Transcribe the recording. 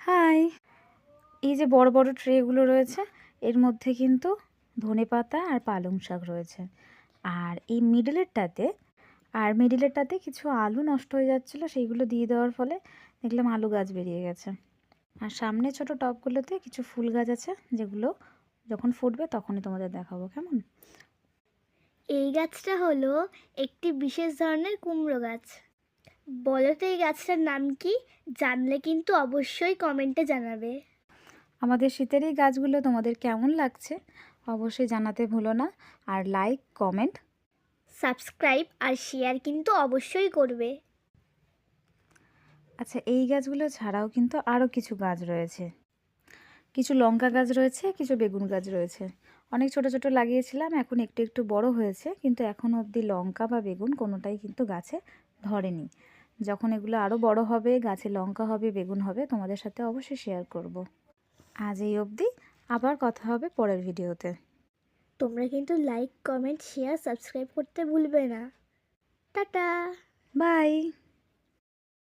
High! এই যে বড়, বড় ট্রেগুলো রয়েছে, এর মধ্যে কিন্তু ধনেপাতা আর পালং শাক রয়েছে। আর এই মিডলেরটাতে কিছু আলু নষ্ট হয়ে যাচ্ছিলো, সেইগুলো দিয়ে দেওয়ার ফলে দেখলাম আলু গাছ বেরিয়ে গেছে। আর সামনে ছোট টবগুলোতে কিছু ফুল গাছ আছে, যেগুলো যখন ফুটবে তখনই তোমাদের দেখাবো, কেমন? এই গাছটা হলো একটি বিশেষ ধরনের কুমড়ো গাছ। বলো তো এই গাছটার নাম কি? জানলে কিন্তু অবশ্যই কমেন্টে জানাবে। আমাদের শীতের এই গাছগুলো তোমাদের কেমন লাগছে অবশ্যই জানাতে ভুলো না। আর লাইক, কমেন্ট, সাবস্ক্রাইব আর শেয়ার কিন্তু অবশ্যই করবে। আচ্ছা এই গাছগুলো ছাড়াও কিন্তু আরও কিছু গাছ রয়েছে। কিছু লঙ্কা গাছ রয়েছে, কিছু বেগুন গাছ রয়েছে। অনেক ছোট ছোট লাগিয়েছিলাম, এখন একটু একটু বড় হয়েছে, কিন্তু এখনও অবধি লঙ্কা বা বেগুন কোনোটাই কিন্তু গাছে ধরেনি। যখন এগুলো আরও বড় হবে, গাছে লঙ্কা হবে, বেগুন হবে, তোমাদের সাথে অবশ্যই শেয়ার করব। আজ এই অবধি, আবার কথা হবে পরের ভিডিওতে। তোমরা কিন্তু লাইক, কমেন্ট, শেয়ার, সাবস্ক্রাইব করতে ভুলবে না। টাটা। বাই।